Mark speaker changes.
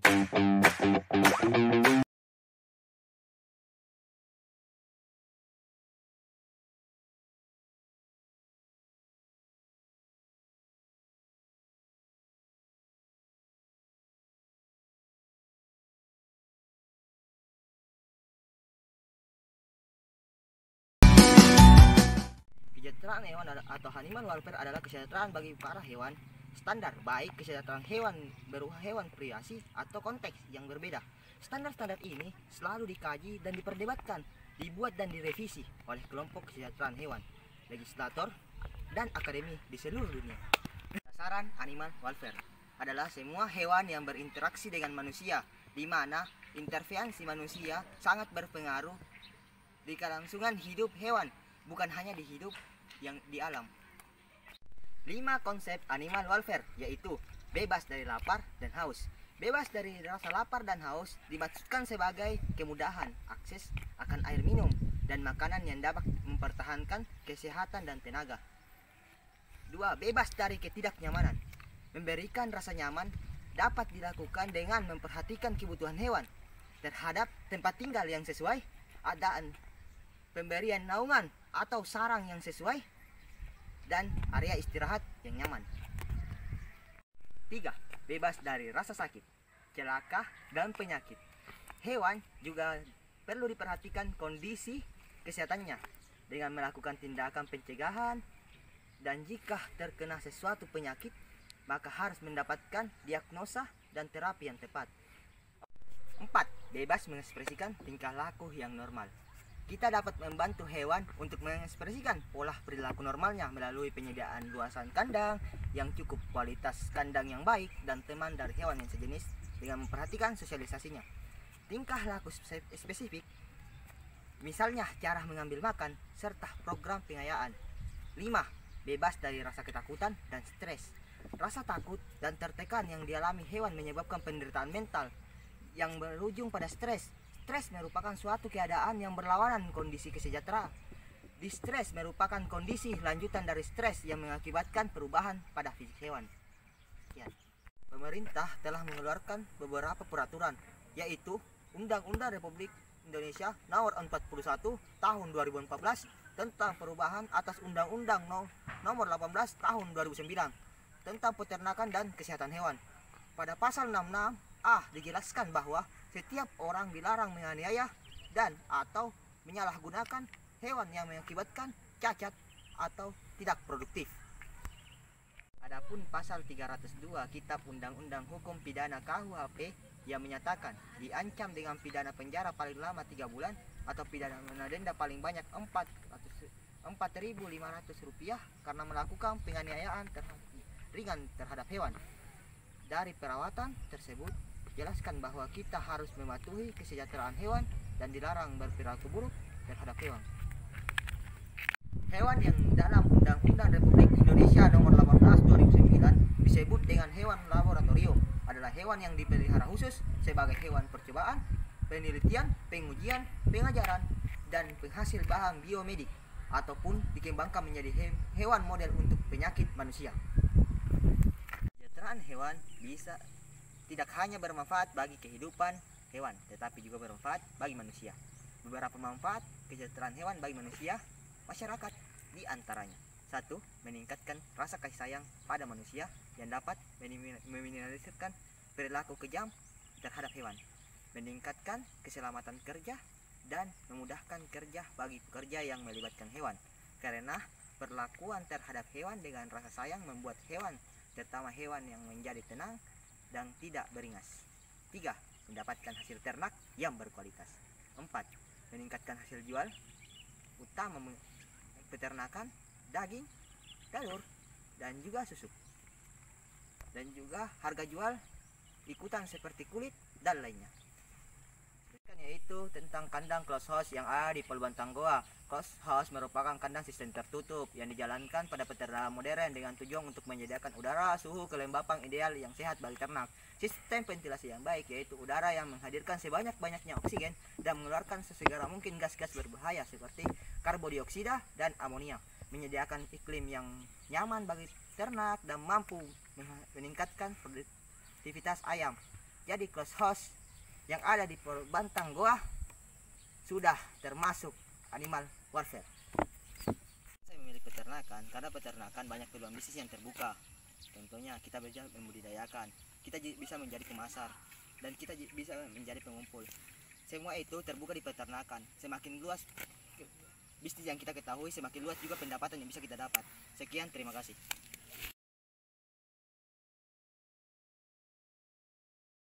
Speaker 1: Kesejahteraan hewan atau animal welfare adalah kesejahteraan bagi para hewan standar, baik kesejahteraan hewan berupa hewan privasi atau konteks yang berbeda. Standar-standar ini selalu dikaji dan diperdebatkan, dibuat dan direvisi oleh kelompok kesejahteraan hewan, legislator, dan akademi di seluruh dunia. Sasaran animal welfare adalah semua hewan yang berinteraksi dengan manusia, di mana intervensi manusia sangat berpengaruh di kelangsungan hidup hewan, bukan hanya di hidup yang di alam. 5 konsep animal welfare yaitu bebas dari lapar dan haus. Bebas dari rasa lapar dan haus dimaksudkan sebagai kemudahan akses akan air minum dan makanan yang dapat mempertahankan kesehatan dan tenaga. 2. Bebas dari ketidaknyamanan. Memberikan rasa nyaman dapat dilakukan dengan memperhatikan kebutuhan hewan terhadap tempat tinggal yang sesuai, adaan pemberian naungan atau sarang yang sesuai, dan area istirahat yang nyaman. 3. Bebas dari rasa sakit, celaka, dan penyakit. Hewan juga perlu diperhatikan kondisi kesehatannya dengan melakukan tindakan pencegahan, dan jika terkena sesuatu penyakit, maka harus mendapatkan diagnosa dan terapi yang tepat. 4. Bebas mengekspresikan tingkah laku yang normal. Kita dapat membantu hewan untuk mengekspresikan pola perilaku normalnya melalui penyediaan luasan kandang yang cukup, kualitas kandang yang baik, dan teman dari hewan yang sejenis dengan memperhatikan sosialisasinya. Tingkah laku spesifik, misalnya cara mengambil makan, serta program pengayaan. 5. Bebas dari rasa ketakutan dan stres. Rasa takut dan tertekan yang dialami hewan menyebabkan penderitaan mental yang berujung pada stres. Stres merupakan suatu keadaan yang berlawanan kondisi kesejahteraan. Distres merupakan kondisi lanjutan dari stres yang mengakibatkan perubahan pada fisik hewan. Sekian. Pemerintah telah mengeluarkan beberapa peraturan, yaitu Undang-Undang Republik Indonesia Nomor 41 Tahun 2014 tentang perubahan atas Undang-Undang Nomor 18 Tahun 2009 tentang peternakan dan kesehatan hewan. Pada pasal 66A dijelaskan bahwa setiap orang dilarang menganiaya dan atau menyalahgunakan hewan yang mengakibatkan cacat atau tidak produktif. Adapun pasal 302 Kitab Undang-Undang Hukum Pidana KUHP yang menyatakan diancam dengan pidana penjara paling lama 3 bulan atau pidana denda paling banyak Rp4.500 karena melakukan penganiayaan ringan terhadap hewan. Dari perawatan tersebut jelaskan bahwa kita harus mematuhi kesejahteraan hewan dan dilarang berperilaku buruk terhadap hewan. Hewan yang dalam Undang-Undang Republik Indonesia Nomor 18 2009 disebut dengan hewan laboratorium adalah hewan yang dipelihara khusus sebagai hewan percobaan, penelitian, pengujian, pengajaran, dan penghasil bahan biomedik ataupun dikembangkan menjadi hewan model untuk penyakit manusia. Kesejahteraan hewan bisa tidak hanya bermanfaat bagi kehidupan hewan, tetapi juga bermanfaat bagi manusia. Beberapa manfaat kesejahteraan hewan bagi manusia masyarakat di antaranya: 1. Meningkatkan rasa kasih sayang pada manusia yang dapat meminimalisirkan perilaku kejam terhadap hewan, meningkatkan keselamatan kerja, dan memudahkan kerja bagi pekerja yang melibatkan hewan, karena perlakuan terhadap hewan dengan rasa sayang membuat hewan, terutama hewan yang menjadi tenang dan tidak beringas. 3. Mendapatkan hasil ternak yang berkualitas. 4. Meningkatkan hasil jual, utama peternakan, daging, telur, dan juga susu. Dan juga harga jual ikutan seperti kulit dan lainnya. Yaitu tentang kandang closed house yang ada di Pelabuhan Tanggoa. Closed house merupakan kandang sistem tertutup yang dijalankan pada peternakan modern dengan tujuan untuk menyediakan udara, suhu, kelembapan ideal yang sehat bagi ternak. Sistem ventilasi yang baik yaitu udara yang menghadirkan sebanyak-banyaknya oksigen dan mengeluarkan sesegera mungkin gas-gas berbahaya seperti karbon dioksida dan amonia. Menyediakan iklim yang nyaman bagi ternak dan mampu meningkatkan produktivitas ayam. jadi close house yang ada di Bantang Goa sudah termasuk animal warfare. Saya memilih peternakan karena peternakan banyak peluang bisnis yang terbuka. Contohnya kita bisa membudidayakan, kita bisa menjadi pemasar, dan kita bisa menjadi pengumpul. Semua itu terbuka di peternakan. Semakin luas bisnis yang kita ketahui, semakin luas juga pendapatan yang bisa kita dapat. Sekian, terima kasih.